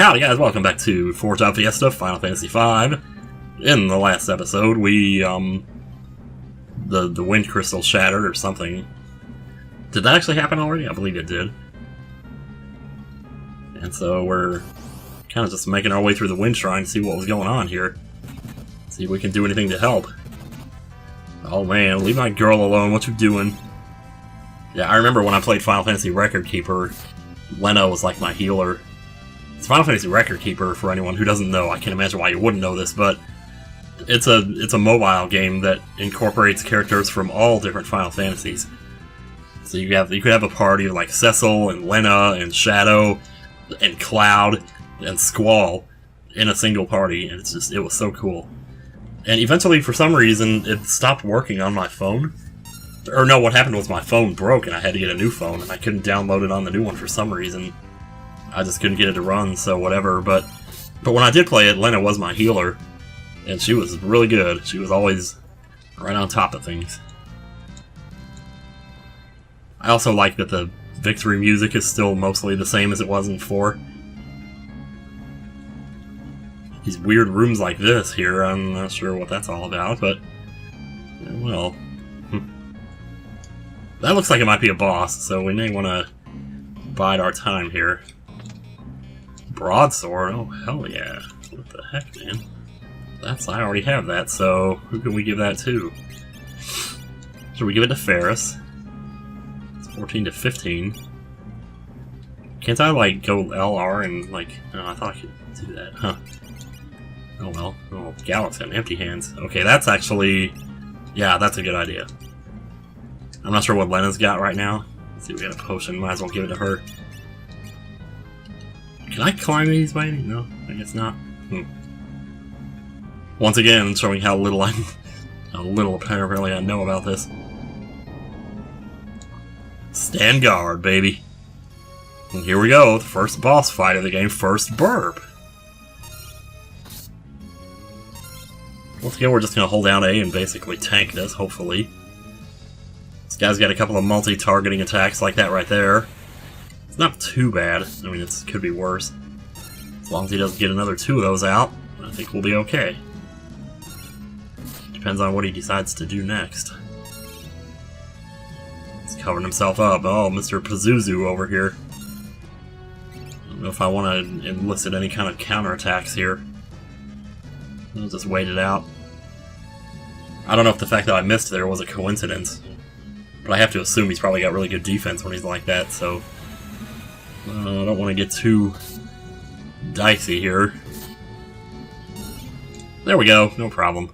Howdy guys, welcome back to Fiesta, Final Fantasy V. In the last episode, we, the wind crystal shattered or something. Did that actually happen already? I believe it did. And so we're kind of just making our way through the wind shrine to see what was going on here. See if we can do anything to help. Oh man, leave my girl alone, what you doing? Yeah, I remember when I played Final Fantasy Record Keeper, Lena was like my healer. It's Final Fantasy Record Keeper, for anyone who doesn't know. I can't imagine why you wouldn't know this, but it's a mobile game that incorporates characters from all different Final Fantasies. So you could have a party of like Cecil and Lena and Shadow and Cloud and Squall in a single party, and it was so cool. And eventually, for some reason, it stopped working on my phone. Or no, what happened was my phone broke and I had to get a new phone, and I couldn't download it on the new one for some reason. I just couldn't get it to run, so whatever. But when I did play it, Lena was my healer, and she was really good. She was always right on top of things. I also like that the victory music is still mostly the same as it was in 4. These weird rooms like this here, I'm not sure what that's all about, but well. That looks like it might be a boss, so we may want to bide our time here. Broadsword? Oh, hell yeah. What the heck, man? I already have that, so who can we give that to? Should we give it to Ferris? It's 14 to 15. Can't I, like, go LR and, like... No, I thought I could do that, huh? Oh well. Oh, Gallup's got empty hands. Okay, that's actually... Yeah, that's a good idea. I'm not sure what Lena's got right now. Let's see, we got a potion. Might as well give it to her. Can I climb these by any? No, I guess not. Once again, showing how little apparently I know about this. Stand guard, baby. And here we go, the first boss fight of the game, first burp. Once again, we're just gonna hold down A and basically tank this, hopefully. This guy's got a couple of multi-targeting attacks like that right there. It's not too bad. I mean, it could be worse. As long as he doesn't get another 2 of those out, I think we'll be okay. Depends on what he decides to do next. He's covering himself up. Oh, Mr. Pazuzu over here. I don't know if I want to enlist any kind of counterattacks here. I'll just wait it out. I don't know if the fact that I missed there was a coincidence. But I have to assume he's probably got really good defense when he's like that, so... I don't want to get too dicey here. There we go, no problem.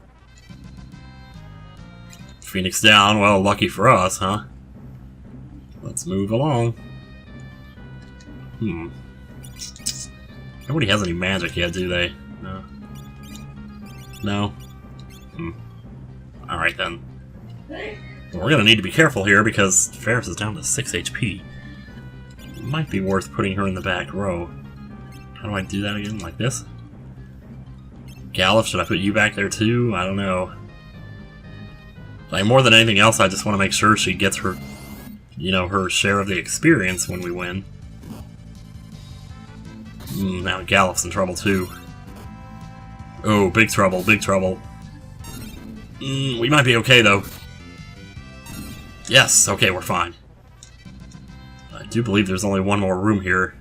Phoenix down, well, lucky for us, huh? Let's move along. Nobody has any magic yet, do they? No. No? Alright then. Well, we're gonna need to be careful here because Ferris is down to 6 HP. It might be worth putting her in the back row. How do I do that again? Like this? Gallup, should I put you back there too? I don't know. Like, more than anything else, I just want to make sure she gets her, you know, her share of the experience when we win. Now Gallup's in trouble too. Oh, big trouble, big trouble. We might be okay though. Yes, okay, we're fine. I do believe there's only one more room here.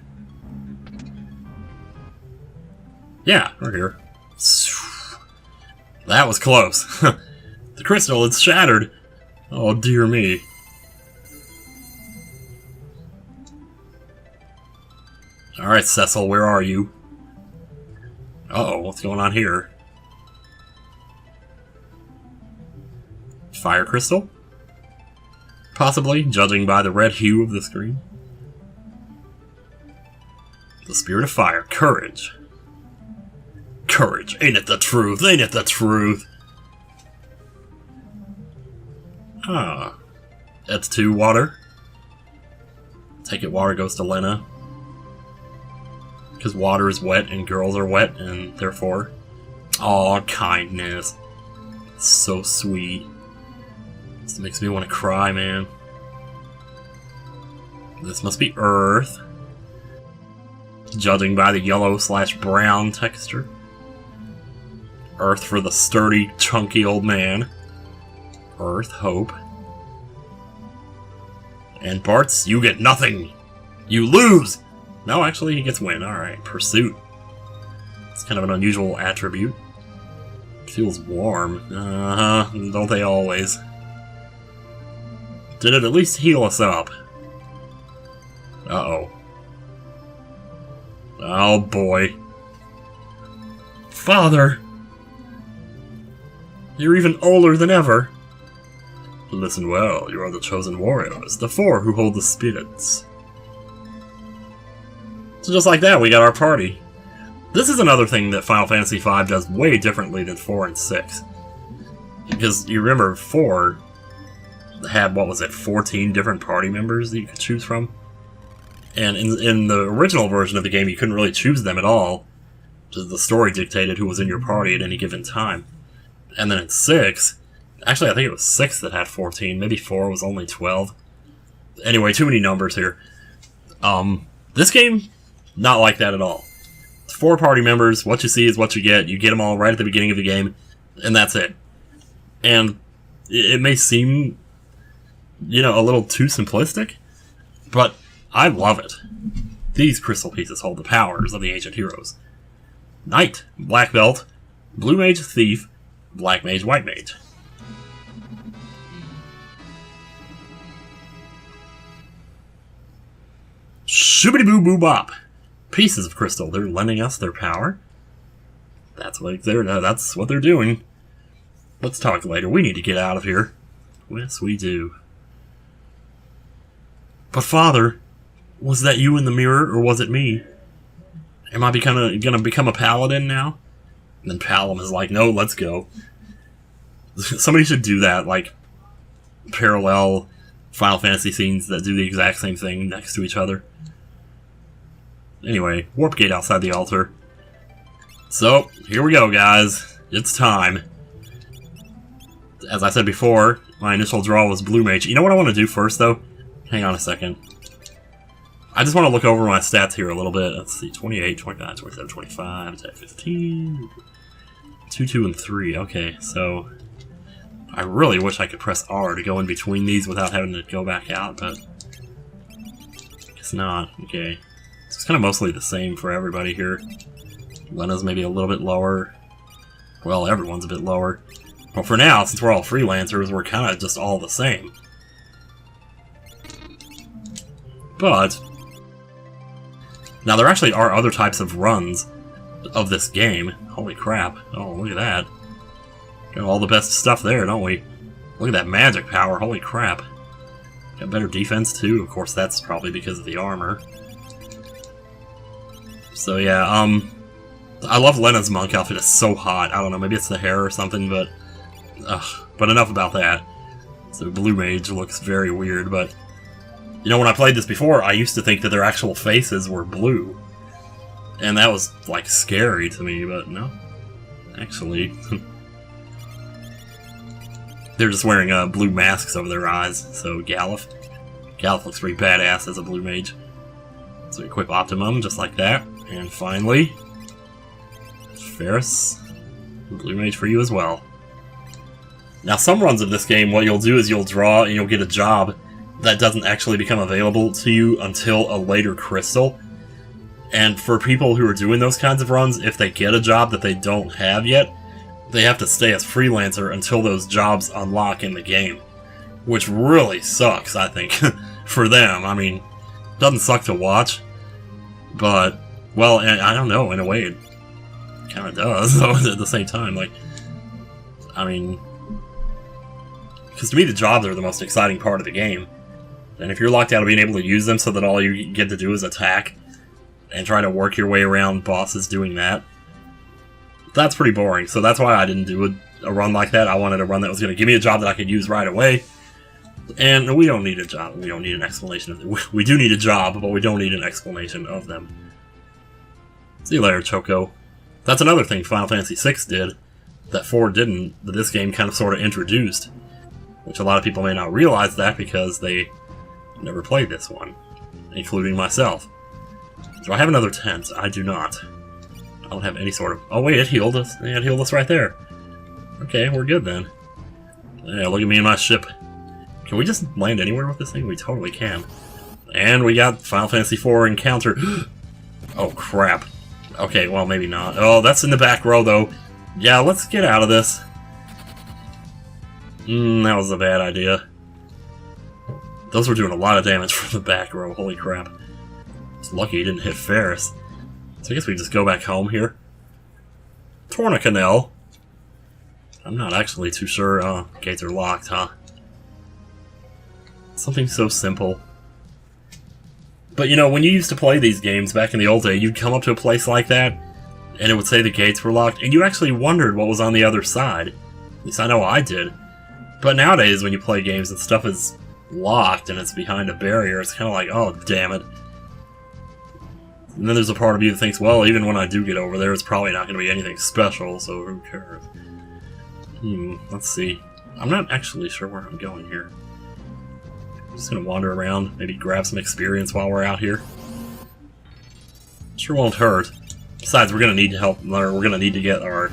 Yeah, we're here. That was close. The crystal, it's shattered. Oh, dear me. Alright, Cecil, where are you? Uh-oh, what's going on here? Fire crystal? Possibly, judging by the red hue of the screen. The spirit of fire. Courage. Courage. Ain't it the truth? Ain't it the truth? Ah. That's 2 water. Take it water goes to Lena. Because water is wet and girls are wet, and therefore... Aw, kindness. So sweet. This makes me want to cry, man. This must be Earth. judging by the yellow/brown texture. Earth for the sturdy, chunky old man. Earth, hope. And Bart's, you get nothing! You lose! No, actually, he gets win. Alright, pursuit. It's kind of an unusual attribute. Feels warm. Don't they always? Did it at least heal us up? Uh-oh. Oh boy. Father! You're even older than ever. Listen well, you are the chosen warriors, the 4 who hold the spirits. So just like that, we got our party. This is another thing that Final Fantasy V does way differently than 4 and 6. Because you remember 4 had, what was it, 14 different party members that you could choose from? And in the original version of the game, you couldn't really choose them at all. Just the story dictated who was in your party at any given time. And then in 6, actually I think it was 6 that had 14, maybe 4 was only 12. Anyway, too many numbers here. This game, not like that at all. It's 4 party members, what you see is what you get them all right at the beginning of the game, and that's it. And it may seem, you know, a little too simplistic, but I love it. These crystal pieces hold the powers of the ancient heroes. Knight, Black Belt, Blue Mage, Thief, Black Mage, White Mage. Shibbity-boo-boo-bop. Pieces of crystal. They're lending us their power. That's what they're doing. Let's talk later. We need to get out of here. Yes, we do. But Father, was that you in the mirror, or was it me? Am I gonna become a paladin now? And then Palom is like, no, let's go. Somebody should do that, like, parallel Final Fantasy scenes that do the exact same thing next to each other. Anyway, warp gate outside the altar. So, here we go, guys. It's time. As I said before, my initial draw was Blue Mage. You know what I want to do first, though? Hang on a second. I just want to look over my stats here a little bit. Let's see, 28, 29, 27, 25, attack 15, 2, 2, and 3. Okay, so I really wish I could press R to go in between these without having to go back out, but it's not. Okay. It's kind of mostly the same for everybody here. Lena's maybe a little bit lower. Well, everyone's a bit lower. But for now, since we're all freelancers, we're kind of just all the same. But now there actually are other types of runs of this game. Holy crap. Oh, look at that. Got all the best stuff there, don't we? Look at that magic power. Holy crap. Got better defense, too. Of course, that's probably because of the armor. So yeah, I love Lena's monk outfit. It's so hot. I don't know, maybe it's the hair or something, but enough about that. So Blue Mage looks very weird, but you know, when I played this before, I used to think that their actual faces were blue. And that was, like, scary to me, but no. Actually, they're just wearing blue masks over their eyes, so Galuf looks pretty badass as a Blue Mage. So equip Optimum, just like that. And finally, Ferris, Blue Mage for you as well. Now, some runs of this game, what you'll do is you'll draw and you'll get a job that doesn't actually become available to you until a later crystal. And for people who are doing those kinds of runs, if they get a job that they don't have yet, they have to stay as freelancer until those jobs unlock in the game. Which really sucks, I think, for them. I mean, it doesn't suck to watch, but, well, I don't know, in a way it kind of does, though, at the same time. Like, I mean, because to me the jobs are the most exciting part of the game. And if you're locked out of being able to use them so that all you get to do is attack and try to work your way around bosses doing that, that's pretty boring. So that's why I didn't do a run like that. I wanted a run that was going to give me a job that I could use right away. And we don't need a job. We don't need an explanation of them. We do need a job, but we don't need an explanation of them. See you later, Choco. That's another thing Final Fantasy VI did that 4 didn't, that this game kind of sort of introduced. Which a lot of people may not realize that because they never played this one, including myself. Do I have another tent? I do not. I don't have any sort of... Oh wait, it healed us. Yeah, it healed us right there. Okay, we're good then. Yeah, look at me and my ship. Can we just land anywhere with this thing? We totally can. And we got Final Fantasy IV encounter. Oh crap. Okay, well maybe not. Oh, that's in the back row though. Yeah, let's get out of this. That was a bad idea. Those were doing a lot of damage from the back row, holy crap. It's lucky he didn't hit Ferris. So I guess we just go back home here. Tornacanal. I'm not actually too sure. Oh, gates are locked, huh? Something so simple. But you know, when you used to play these games back in the old day, you'd come up to a place like that, and it would say the gates were locked, and you actually wondered what was on the other side. At least I know I did. But nowadays, when you play games and stuff is locked and it's behind a barrier, it's kind of like, oh, damn it. And then there's a part of you that thinks, well, even when I do get over there, it's probably not going to be anything special, so who cares? Let's see. I'm not actually sure where I'm going here. I'm just going to wander around, maybe grab some experience while we're out here. Sure won't hurt. Besides, we're going to need to help, or we're going to need to get our,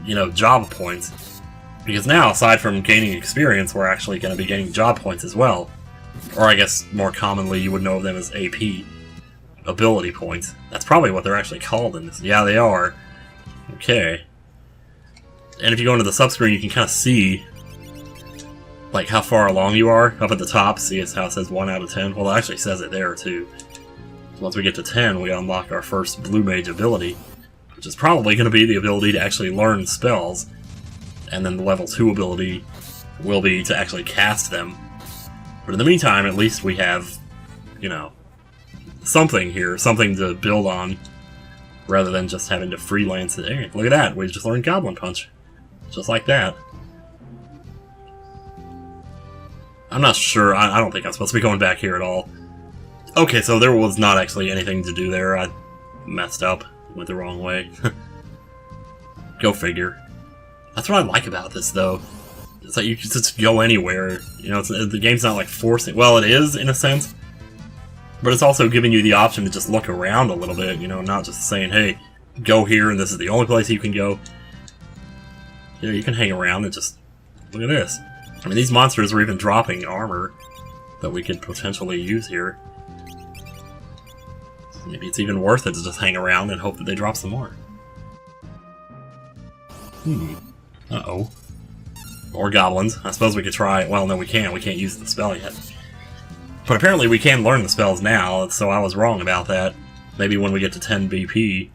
you know, job points. Because now, aside from gaining experience, we're actually going to be gaining job points as well. Or I guess, more commonly, you would know of them as AP. Ability points. That's probably what they're actually called in this. Yeah, they are. Okay. And if you go into the subscreen, you can kind of see like how far along you are up at the top. See how it says 1 out of 10? Well, it actually says it there too. So once we get to 10, we unlock our first Blue Mage ability, which is probably going to be the ability to actually learn spells. And then the level 2 ability will be to actually cast them. But in the meantime, at least we have, you know, something here, something to build on, rather than just having to freelance it. Hey, look at that, we just learned Goblin Punch. Just like that. I'm not sure, I don't think I'm supposed to be going back here at all. Okay, so there was not actually anything to do there. I messed up, went the wrong way. Go figure. That's what I like about this, though. It's like you can just go anywhere. You know, the game's not like forcing... Well, it is, in a sense. But it's also giving you the option to just look around a little bit, you know, not just saying, hey, go here and this is the only place you can go. Yeah, you can hang around and just... Look at this. I mean, these monsters are even dropping armor that we could potentially use here. Maybe it's even worth it to just hang around and hope that they drop some more. Uh-oh. Or goblins. I suppose we could try... Well, no, we can't. We can't use the spell yet. But apparently we can learn the spells now, so I was wrong about that. Maybe when we get to 10 BP,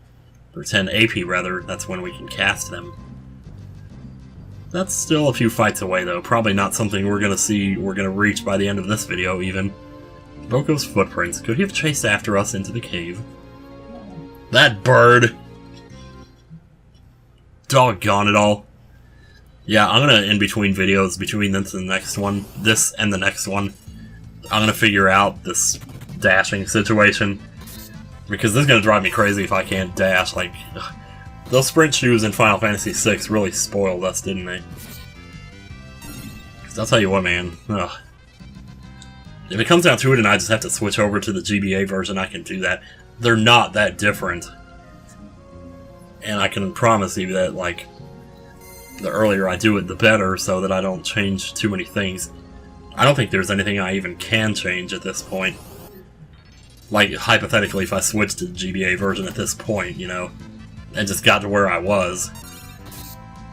or 10 AP rather, that's when we can cast them. That's still a few fights away though, probably not something we're gonna reach by the end of this video even. Boko's footprints, could he have chased after us into the cave? That bird! Doggone it all. Yeah, I'm gonna, in between videos, between this and the next one, I'm gonna figure out this dashing situation, because this is gonna drive me crazy if I can't dash. Like, those sprint shoes in Final Fantasy VI really spoiled us, didn't they? 'Cause I'll tell you what, man. Ugh. If it comes down to it and I just have to switch over to the GBA version, I can do that. They're not that different. And I can promise you that, like, the earlier I do it, the better, so that I don't change too many things. I don't think there's anything I even can change at this point. Like, hypothetically, if I switched to the GBA version at this point, you know, and just got to where I was.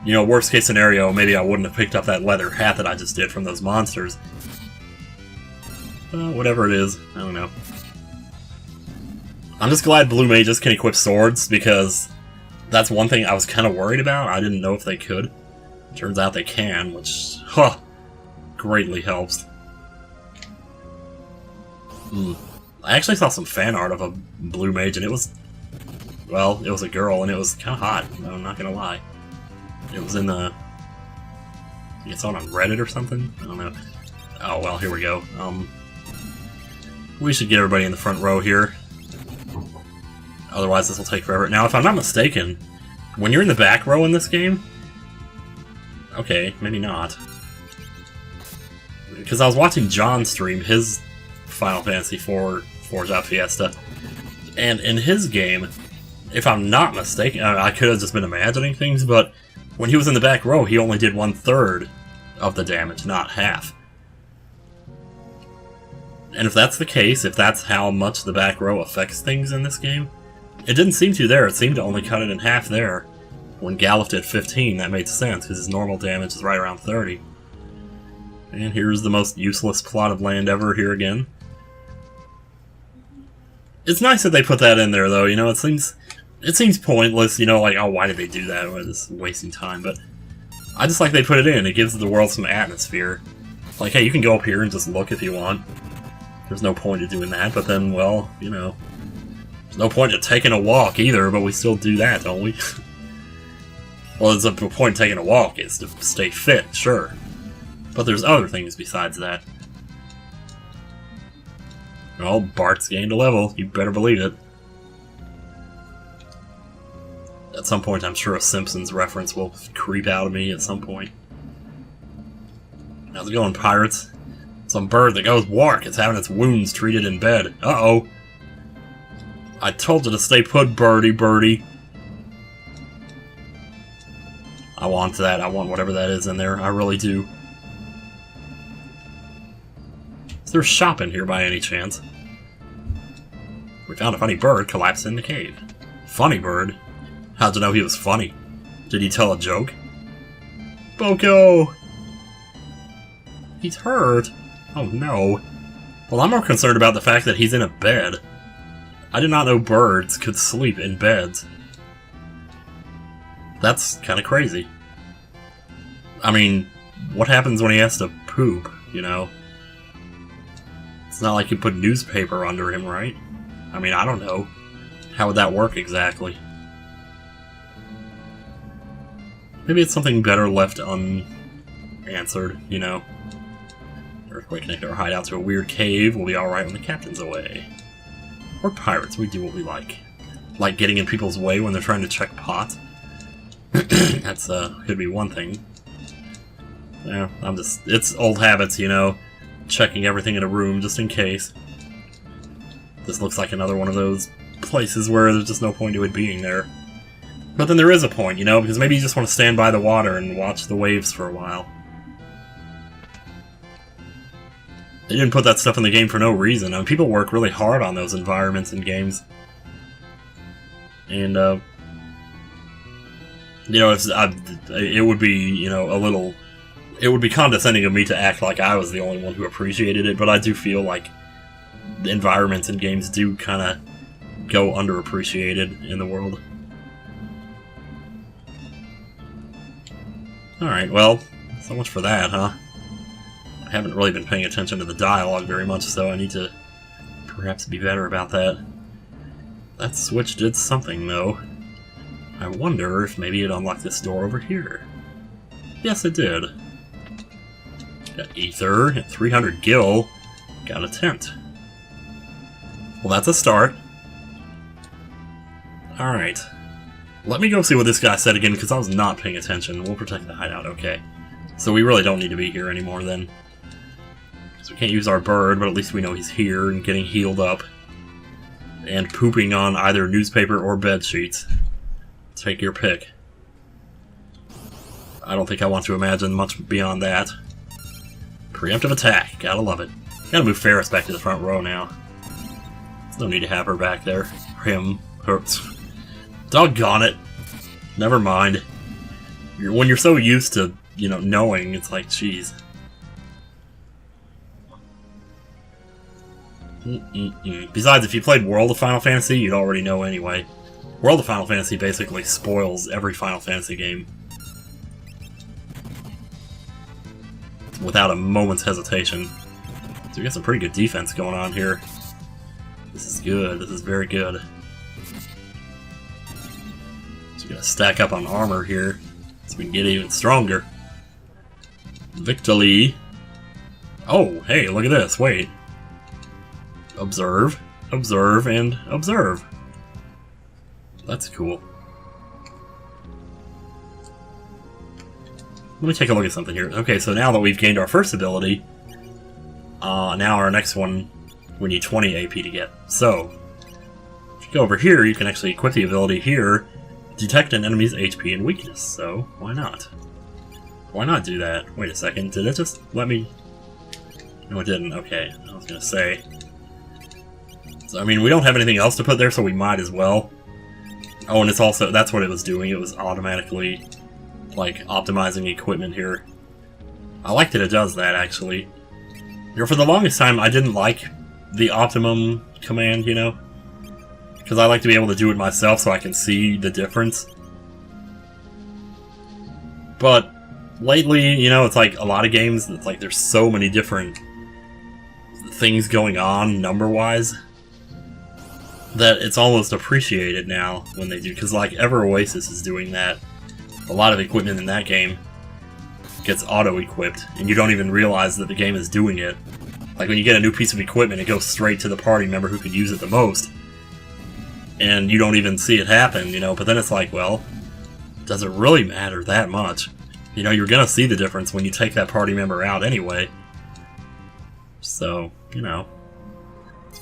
You know, worst case scenario, maybe I wouldn't have picked up that leather hat that I just did from those monsters. Whatever it is, I don't know. I'm just glad Blue Mages can equip swords, because that's one thing I was kind of worried about. I didn't know if they could. Turns out they can, which, greatly helps. I actually saw some fan art of a Blue Mage, and it was... Well, it was a girl, and it was kind of hot, I'm not gonna lie. It was in the... I guess on Reddit or something? I don't know. Oh, well, here we go. We should get everybody in the front row here. Otherwise, this will take forever. Now, if I'm not mistaken, when you're in the back row in this game... Okay, maybe not. Because I was watching John stream his Final Fantasy IV Forge Out Fiesta, And in his game, if I'm not mistaken, I could have just been imagining things, but when he was in the back row, he only did 1/3 of the damage, not half. And if that's the case, if that's how much the back row affects things in this game, it didn't seem to there. It seemed to only cut it in half there. When Galuf did 15, that made sense, because his normal damage is right around 30. And here's the most useless plot of land ever here again. It's nice that they put that in there, though, you know, it seems pointless, you know, like, oh, why did they do that? Well, it's wasting time, but I just like they put it in. It gives the world some atmosphere. Like, hey, you can go up here and just look if you want. There's no point in doing that, but then, well, you know, there's no point in taking a walk either, but we still do that, don't we? Well, there's a point in taking a walk is to stay fit, sure. But there's other things besides that. Well, Bart's gained a level, you better believe it. At some point, I'm sure a Simpsons reference will creep out of me at some point. How's it going, pirates? Some bird that goes wark. It's having its wounds treated in bed. Uh-oh. I told you to stay put, birdie. I want that. I want whatever that is in there. I really do. Is there a shop in here by any chance? We found a funny bird collapsed in the cave. Funny bird? How'd you know he was funny? Did he tell a joke? Boko! He's hurt. Oh no. Well, I'm more concerned about the fact that he's in a bed. I did not know birds could sleep in beds. That's kind of crazy. I mean, what happens when he has to poop, you know? It's not like you put newspaper under him, right? I mean, I don't know. How would that work exactly? Maybe it's something better left unanswered, you know? Earthquake connected our hideout to a weird cave. We'll be alright when the captain's away. We're pirates, we do what we like. Like getting in people's way when they're trying to check pots. That's, could be one thing. Yeah, it's old habits, you know? Checking everything in a room just in case. This looks like another one of those places where there's just no point to it being there. But then there is a point, you know, because maybe you just want to stand by the water and watch the waves for a while. They didn't put that stuff in the game for no reason. I mean, people work really hard on those environments in games. And, you know, it would be, you know, a little... It would be condescending of me to act like I was the only one who appreciated it, but I do feel like the environments in games do kind of go underappreciated in the world. Alright, well, so much for that, huh? I haven't really been paying attention to the dialogue very much, so I need to perhaps be better about that. That switch did something, though. I wonder if maybe it unlocked this door over here. Yes, it did. Got ether, and 300 gil, got a tent. Well, that's a start. Alright. Let me go see what this guy said again, because I was not paying attention. We'll protect the hideout, okay. So we really don't need to be here anymore, then. So we can't use our bird, but at least we know he's here and getting healed up. And pooping on either newspaper or bed sheets. Take your pick. I don't think I want to imagine much beyond that. Preemptive attack, gotta love it. Gotta move Ferris back to the front row now. There's no need to have her back there. Him, her. Doggone it. Never mind. When you're so used to, you know, knowing, it's like, jeez. Besides, if you played World of Final Fantasy, you'd already know anyway. World of Final Fantasy basically spoils every Final Fantasy game. Without a moment's hesitation. So we got some pretty good defense going on here. This is good. This is very good. So we gotta stack up on armor here so we can get even stronger. Victory. Oh, hey, look at this. Wait. Observe, observe, and observe. That's cool. Let me take a look at something here. Okay, so now that we've gained our first ability, now our next one, we need 20 AP to get. So, Go over here, you can actually equip the ability here, detect an enemy's HP and weakness, so why not? Why not do that? Wait a second, did it just let me... No, it didn't. Okay, I was gonna say. So, I mean, we don't have anything else to put there, so we might as well. Oh, and it's also... That's what it was doing. It was automatically, like, optimizing equipment here. I like that it does that, actually. You know, for the longest time, I didn't like the optimum command, you know? Because I like to be able to do it myself so I can see the difference. But lately, you know, it's like a lot of games, it's like there's so many different things going on number-wise that it's almost appreciated now when they do. Because like Ever Oasis is doing that. A lot of equipment in that game gets auto-equipped, and you don't even realize that the game is doing it. Like when you get a new piece of equipment, it goes straight to the party member who could use it the most. And you don't even see it happen, you know, but then it's like, well, does it really matter that much? You know, you're gonna see the difference when you take that party member out anyway. So, you know,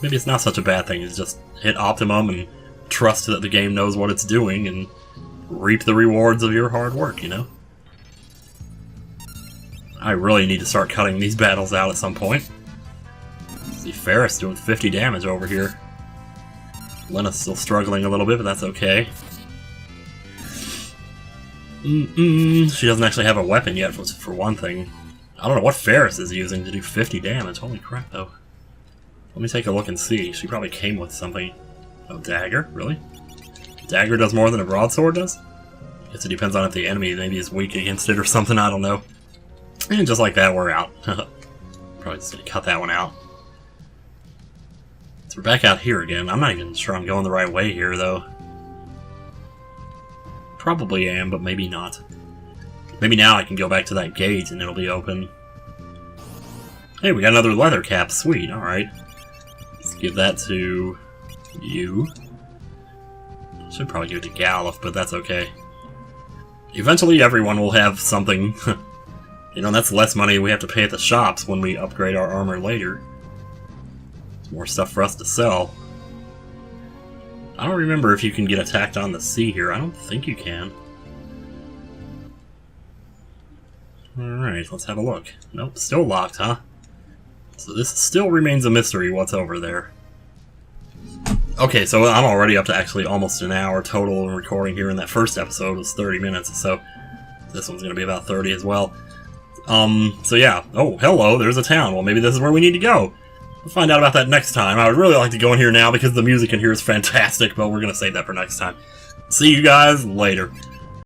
maybe it's not such a bad thing. It's just hit optimum and trust that the game knows what it's doing and reap the rewards of your hard work, you know? I really need to start cutting these battles out at some point. See Ferris doing 50 damage over here. Lena's still struggling a little bit, but that's okay. She doesn't actually have a weapon yet, for one thing. I don't know what Ferris is using to do 50 damage. Holy crap, though. Let me take a look and see. She probably came with something. Oh, dagger? Really? Dagger does more than a broadsword does? Guess it depends on if the enemy maybe is weak against it or something, I don't know. And just like that, we're out. Probably just gonna cut that one out. So we're back out here again. I'm not even sure I'm going the right way here, though. Probably am, but maybe not. Maybe now I can go back to that gate and it'll be open. Hey, we got another leather cap. Sweet, alright. Let's give that to you. Should probably give it to Galuf, but that's okay. Eventually everyone will have something. You know, that's less money we have to pay at the shops when we upgrade our armor later. More stuff for us to sell. I don't remember if you can get attacked on the sea here. I don't think you can. Alright, let's have a look. Nope, still locked, huh? So this still remains a mystery what's over there. Okay, so I'm already up to actually almost an hour total in recording here, and that first episode was 30 minutes, so this one's going to be about 30 as well. So yeah. Oh, hello, there's a town. Well, maybe this is where we need to go. We'll find out about that next time. I would really like to go in here now because the music in here is fantastic, but we're going to save that for next time. See you guys later.